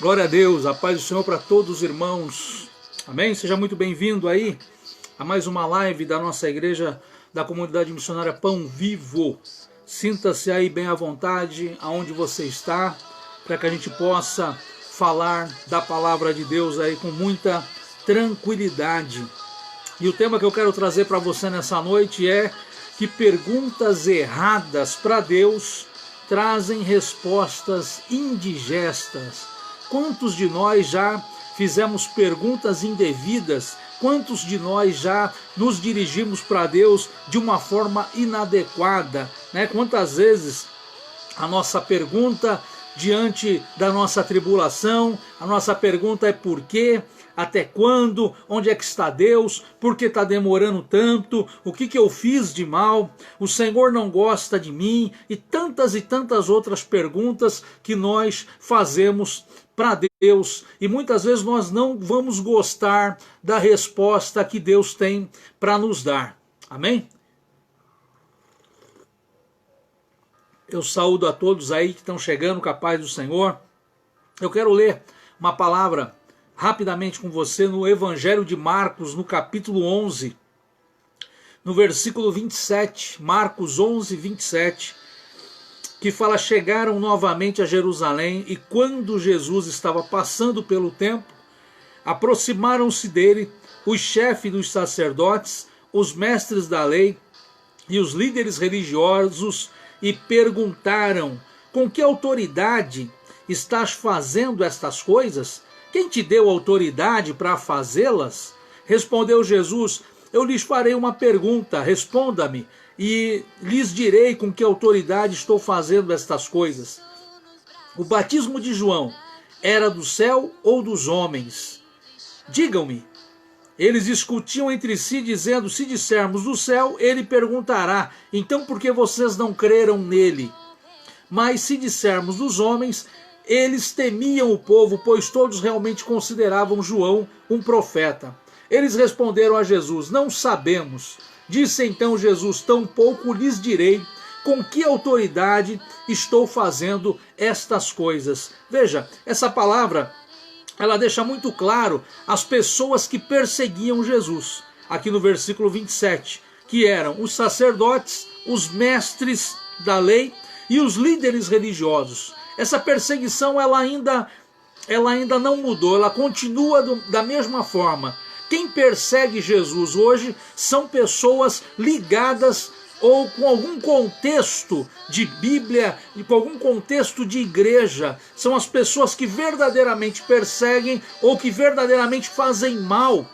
Glória a Deus, a paz do Senhor para todos os irmãos. Amém? Seja muito bem-vindo aí a mais uma live da nossa igreja da comunidade missionária Pão Vivo. Sinta-se aí bem à vontade, aonde você está, para que a gente possa falar da palavra de Deus aí com muita tranquilidade. E o tema que eu quero trazer para você nessa noite é que perguntas erradas para Deus trazem respostas indigestas. Quantos de nós já fizemos perguntas indevidas? Quantos de nós já nos dirigimos para Deus de uma forma inadequada, né? Quantas vezes a nossa pergunta diante da nossa tribulação, a nossa pergunta é por quê? Até quando? Onde é que está Deus? Por que está demorando tanto? O que eu fiz de mal? O Senhor não gosta de mim? E tantas outras perguntas que nós fazemos para Deus. E muitas vezes nós não vamos gostar da resposta que Deus tem para nos dar. Amém? Eu saúdo a todos aí que estão chegando com a paz do Senhor. Eu quero ler uma palavra rapidamente com você no Evangelho de Marcos, no capítulo 11, no versículo 27, Marcos 11, 27, que fala: chegaram novamente a Jerusalém e quando Jesus estava passando pelo templo, aproximaram-se dele os chefes dos sacerdotes, os mestres da lei e os líderes religiosos e perguntaram: com que autoridade estás fazendo estas coisas? Quem te deu autoridade para fazê-las? Respondeu Jesus: eu lhes farei uma pergunta, responda-me, e lhes direi com que autoridade estou fazendo estas coisas. O batismo de João era do céu ou dos homens? Digam-me. Eles discutiam entre si, dizendo: se dissermos do céu, ele perguntará: então por que vocês não creram nele? Mas se dissermos dos homens, eles temiam o povo, pois todos realmente consideravam João um profeta. Eles responderam a Jesus: não sabemos. Disse então Jesus: tampouco lhes direi com que autoridade estou fazendo estas coisas. Veja, essa palavra, ela deixa muito claro as pessoas que perseguiam Jesus. Aqui no versículo 27, que eram os sacerdotes, os mestres da lei e os líderes religiosos. Essa perseguição ela ainda não mudou, ela continua da mesma forma. Quem persegue Jesus hoje são pessoas ligadas ou com algum contexto de Bíblia, com algum contexto de igreja. São as pessoas que verdadeiramente perseguem ou que verdadeiramente fazem mal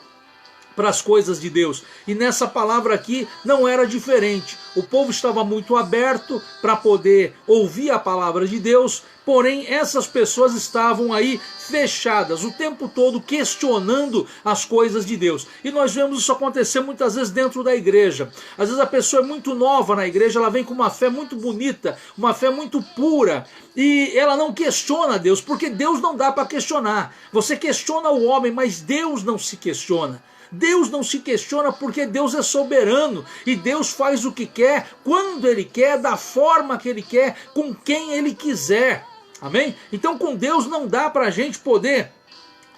para as coisas de Deus. E nessa palavra aqui não era diferente. O povo estava muito aberto para poder ouvir a palavra de Deus, porém essas pessoas estavam aí fechadas, o tempo todo questionando as coisas de Deus. E nós vemos isso acontecer muitas vezes dentro da igreja. Às vezes a pessoa é muito nova na igreja, ela vem com uma fé muito bonita, uma fé muito pura, e ela não questiona Deus, porque Deus não dá para questionar. Você questiona o homem, mas Deus não se questiona. Deus não se questiona porque Deus é soberano e Deus faz o que quer, quando Ele quer, da forma que Ele quer, com quem Ele quiser. Amém? Então com Deus não dá para a gente poder,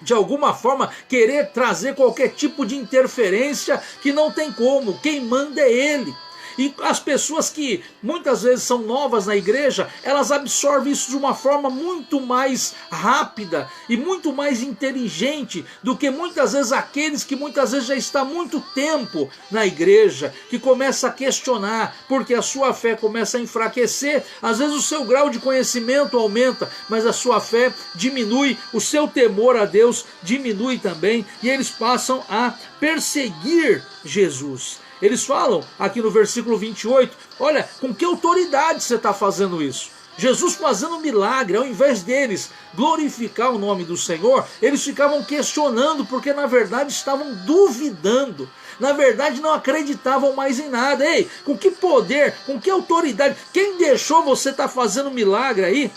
de alguma forma, querer trazer qualquer tipo de interferência, que não tem como. Quem manda é Ele. E as pessoas que muitas vezes são novas na igreja, elas absorvem isso de uma forma muito mais rápida e muito mais inteligente do que muitas vezes aqueles que muitas vezes já estão há muito tempo na igreja, que começa a questionar, porque a sua fé começa a enfraquecer. Às vezes o seu grau de conhecimento aumenta, mas a sua fé diminui, o seu temor a Deus diminui também, e eles passam a perseguir Jesus. Eles falam aqui no versículo 28, olha, com que autoridade você está fazendo isso? Jesus fazendo milagre, ao invés deles glorificar o nome do Senhor, eles ficavam questionando, porque na verdade estavam duvidando, na verdade não acreditavam mais em nada. Ei, com que poder, com que autoridade, quem deixou você estar fazendo milagre aí?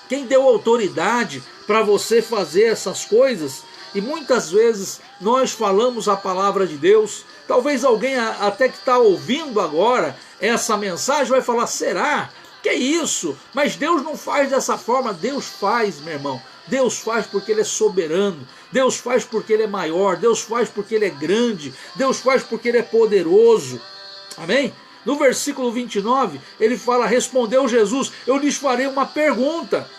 Quem deu autoridade para você fazer essas coisas? E muitas vezes nós falamos a palavra de Deus. Talvez alguém até que está ouvindo agora essa mensagem vai falar: será? Que isso? Mas Deus não faz dessa forma. Deus faz, meu irmão. Deus faz porque Ele é soberano. Deus faz porque Ele é maior. Deus faz porque Ele é grande. Deus faz porque Ele é poderoso. Amém? No versículo 29, ele fala, respondeu Jesus, eu lhes farei uma pergunta.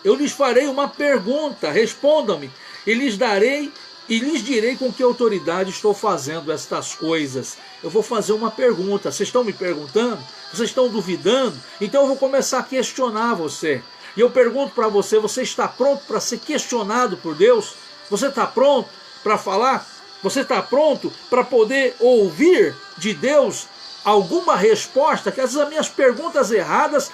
Eu lhes farei uma pergunta, respondam-me, e lhes direi com que autoridade estou fazendo estas coisas. Eu vou fazer uma pergunta. Vocês estão me perguntando? Vocês estão duvidando? Então eu vou começar a questionar você. E eu pergunto para você, você está pronto para ser questionado por Deus? Você está pronto para falar? Você está pronto para poder ouvir de Deus alguma resposta? Que às vezes as minhas perguntas erradas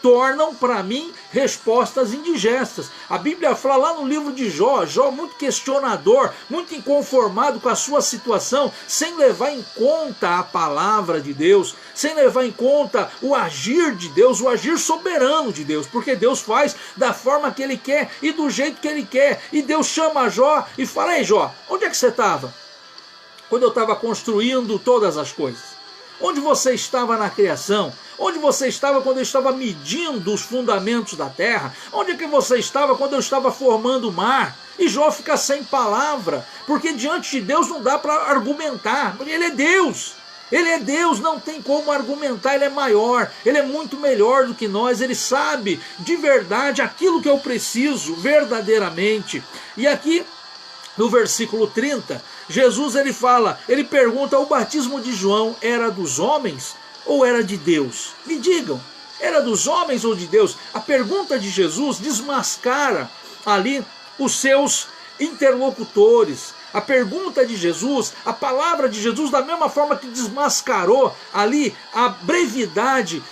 tornam para mim respostas indigestas. A Bíblia fala lá no livro de Jó, Jó muito questionador, muito inconformado com a sua situação, sem levar em conta a palavra de Deus, sem levar em conta o agir de Deus, o agir soberano de Deus, porque Deus faz da forma que Ele quer e do jeito que Ele quer. E Deus chama Jó e fala, ei Jó, onde é que você estava? Quando eu estava construindo todas as coisas. Onde você estava na criação? Onde você estava quando eu estava medindo os fundamentos da terra? Onde é que você estava quando eu estava formando o mar? E Jó fica sem palavra, porque diante de Deus não dá para argumentar, porque Ele é Deus. Ele é Deus, não tem como argumentar, Ele é maior, Ele é muito melhor do que nós, Ele sabe de verdade aquilo que eu preciso verdadeiramente. E aqui no versículo 30, Jesus ele pergunta, o batismo de João era dos homens ou era de Deus? Me digam, era dos homens ou de Deus? A pergunta de Jesus desmascara ali os seus interlocutores. A pergunta de Jesus, a palavra de Jesus, da mesma forma que desmascarou ali a brevidade,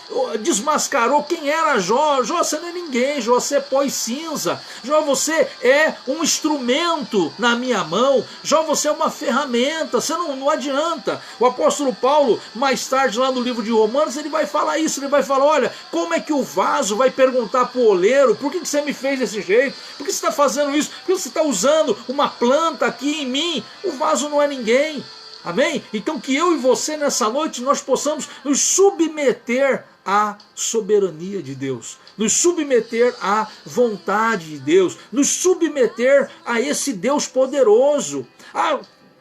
desmascarou quem era Jó. Jó, você não é ninguém, Jó, você é pó e cinza. Jó, você é um instrumento na minha mão. Jó, você é uma ferramenta, você não adianta. O apóstolo Paulo, mais tarde lá no livro de Romanos, ele vai falar isso, ele vai falar, olha, como é que o vaso vai perguntar para o oleiro, por que você me fez desse jeito? Por que você está fazendo isso? Por que você está usando uma planta aqui em mim? O vaso não é ninguém. Amém? Então que eu e você nessa noite nós possamos nos submeter à soberania de Deus, nos submeter à vontade de Deus, nos submeter a esse Deus poderoso, a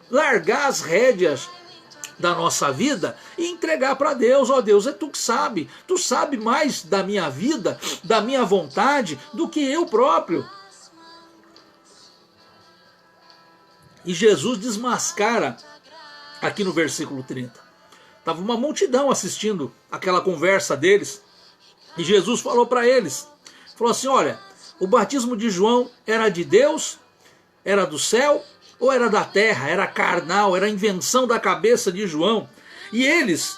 largar as rédeas da nossa vida e entregar para Deus. Ó Deus, é tu sabe mais da minha vida, da minha vontade do que eu próprio. E Jesus desmascara aqui no versículo 30. Estava uma multidão assistindo aquela conversa deles. E Jesus falou para eles. Falou assim, olha, o batismo de João era de Deus? Era do céu? Ou era da terra? Era carnal? Era invenção da cabeça de João? E eles,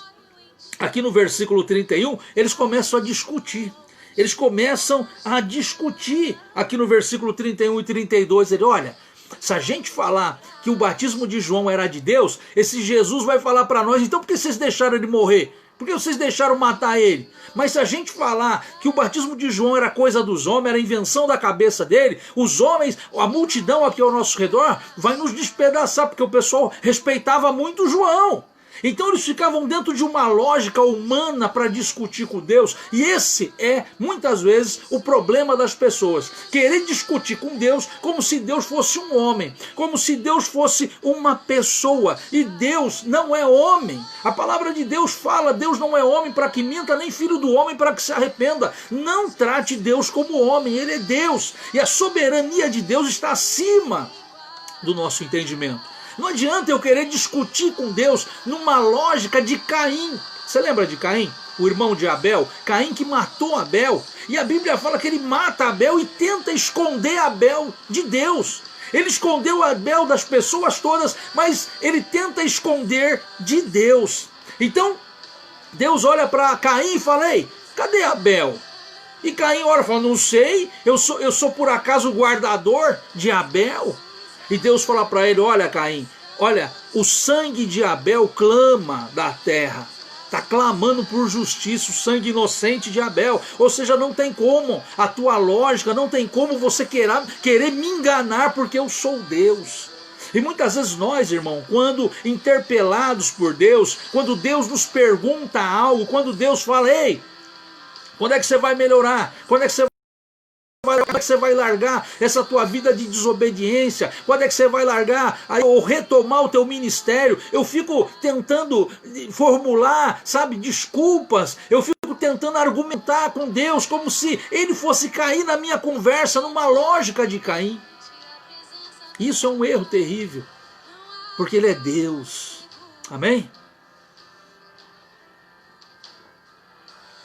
aqui no versículo 31, eles começam a discutir. Eles começam a discutir aqui no versículo 31 e 32. Ele, olha, se a gente falar que o batismo de João era de Deus, esse Jesus vai falar para nós, então por que vocês deixaram ele morrer? Por que vocês deixaram matar ele? Mas se a gente falar que o batismo de João era coisa dos homens, era invenção da cabeça dele, os homens, a multidão aqui ao nosso redor, vai nos despedaçar, porque o pessoal respeitava muito João. Então eles ficavam dentro de uma lógica humana para discutir com Deus. E esse é, muitas vezes, o problema das pessoas. Querer discutir com Deus como se Deus fosse um homem, como se Deus fosse uma pessoa. E Deus não é homem. A palavra de Deus fala, Deus não é homem para que minta, nem filho do homem para que se arrependa. Não trate Deus como homem, Ele é Deus. E a soberania de Deus está acima do nosso entendimento. Não adianta eu querer discutir com Deus numa lógica de Caim. Você lembra de Caim? O irmão de Abel? Caim que matou Abel. E a Bíblia fala que ele mata Abel e tenta esconder Abel de Deus. Ele escondeu Abel das pessoas todas, mas ele tenta esconder de Deus. Então, Deus olha para Caim e fala, ei, cadê Abel? E Caim olha e fala, não sei, eu sou por acaso o guardador de Abel? E Deus fala para ele, olha Caim, olha, o sangue de Abel clama da terra. Está clamando por justiça, o sangue inocente de Abel. Ou seja, não tem como, a tua lógica, não tem como você querer me enganar porque eu sou Deus. E muitas vezes nós, irmão, quando interpelados por Deus, quando Deus nos pergunta algo, quando Deus fala, ei, Quando é que você vai melhorar? Quando é que você vai largar essa tua vida de desobediência? Quando é que você vai largar ou retomar o teu ministério? Eu fico tentando formular, sabe, desculpas. Eu fico tentando argumentar com Deus como se ele fosse cair na minha conversa, numa lógica de Caim. Isso é um erro terrível, porque ele é Deus. Amém?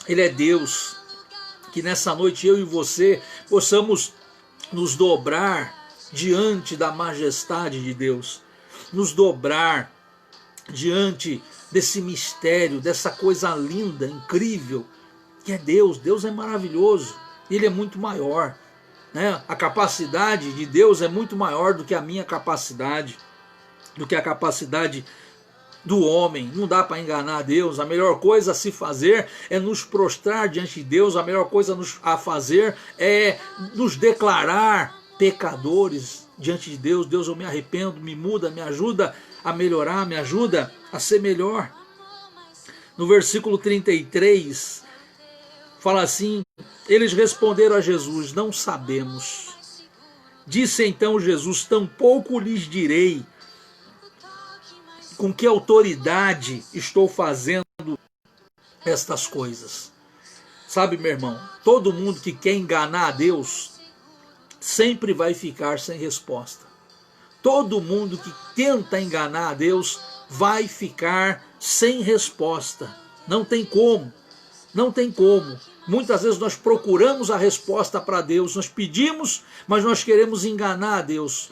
Ele é Deus. Que nessa noite eu e você possamos nos dobrar diante da majestade de Deus, nos dobrar diante desse mistério, dessa coisa linda, incrível, que é Deus. Deus é maravilhoso, Ele é muito maior, né? A capacidade de Deus é muito maior do que a minha capacidade, do que a capacidade do homem. Não dá para enganar Deus. A melhor coisa a se fazer é nos prostrar diante de Deus. A melhor coisa a fazer é nos declarar pecadores diante de Deus. Deus, eu me arrependo, me muda, me ajuda a melhorar, me ajuda a ser melhor. No versículo 33 fala assim: eles responderam a Jesus: não sabemos. Disse então Jesus: tampouco lhes direi com que autoridade estou fazendo estas coisas. Sabe, meu irmão, todo mundo que quer enganar a Deus sempre vai ficar sem resposta. Todo mundo que tenta enganar a Deus vai ficar sem resposta. Não tem como. Não tem como. Muitas vezes nós procuramos a resposta para Deus, nós pedimos, mas nós queremos enganar a Deus.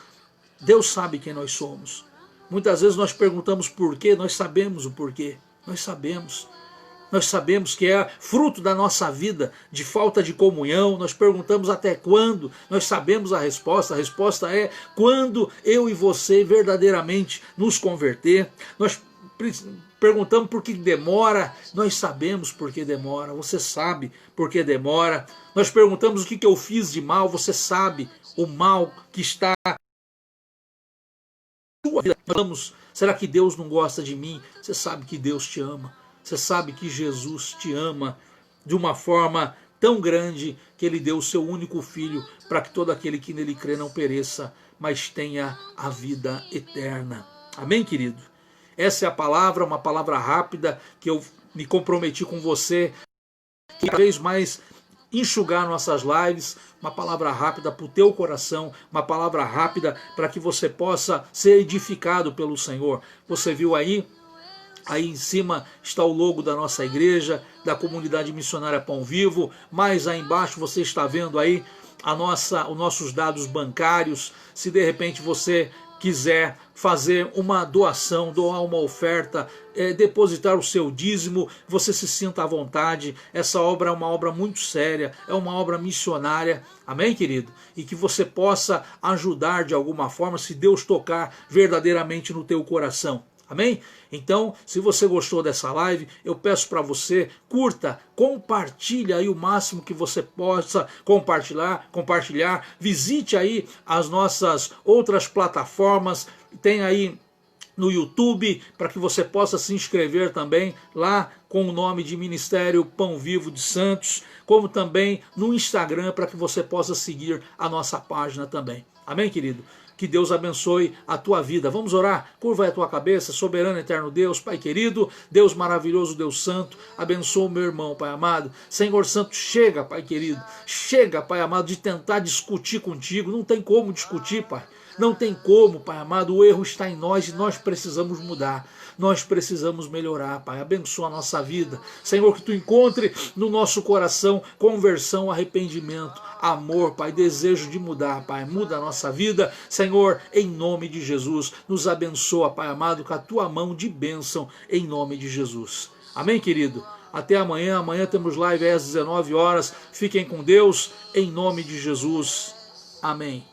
Deus sabe quem nós somos. Muitas vezes nós perguntamos por quê, nós sabemos o porquê. Nós sabemos. Nós sabemos que é fruto da nossa vida de falta de comunhão. Nós perguntamos até quando. Nós sabemos a resposta. A resposta é quando eu e você verdadeiramente nos converter. Nós perguntamos por que demora. Nós sabemos por que demora. Você sabe por que demora. Nós perguntamos o que eu fiz de mal. Você sabe o mal que está. Será que Deus não gosta de mim? Você sabe que Deus te ama. Você sabe que Jesus te ama de uma forma tão grande que Ele deu o seu único Filho para que todo aquele que nele crê não pereça, mas tenha a vida eterna. Amém, querido? Essa é a palavra, uma palavra rápida que eu me comprometi com você, que cada vez mais enxugar nossas lives, uma palavra rápida para o teu coração, uma palavra rápida para que você possa ser edificado pelo Senhor. Você viu aí em cima está o logo da nossa igreja, da comunidade missionária Pão Vivo, mais aí embaixo você está vendo aí os nossos dados bancários. Se de repente você quiser fazer uma doação, doar uma oferta, depositar o seu dízimo, você se sinta à vontade. Essa obra é uma obra muito séria, é uma obra missionária, amém, querido? E que você possa ajudar de alguma forma, se Deus tocar verdadeiramente no teu coração. Amém? Então, se você gostou dessa live, eu peço para você, curta, compartilha aí o máximo que você possa compartilhar, visite aí as nossas outras plataformas, tem aí no YouTube, para que você possa se inscrever também lá com o nome de Ministério Pão Vivo de Santos, como também no Instagram, para que você possa seguir a nossa página também. Amém, querido? Que Deus abençoe a tua vida. Vamos orar? Curva aí a tua cabeça. Soberano, eterno Deus, Pai querido, Deus maravilhoso, Deus santo, abençoa o meu irmão, Pai amado. Senhor santo, chega, Pai querido, chega, Pai amado, de tentar discutir contigo. Não tem como discutir, Pai. Não tem como, Pai amado, o erro está em nós e nós precisamos mudar. Nós precisamos melhorar, Pai. Abençoa a nossa vida. Senhor, que Tu encontre no nosso coração conversão, arrependimento, amor, Pai, desejo de mudar, Pai. Muda a nossa vida, Senhor, em nome de Jesus. Nos abençoa, Pai amado, com a Tua mão de bênção, em nome de Jesus. Amém, querido? Até amanhã. Amanhã temos live às 19 horas. Fiquem com Deus, em nome de Jesus. Amém.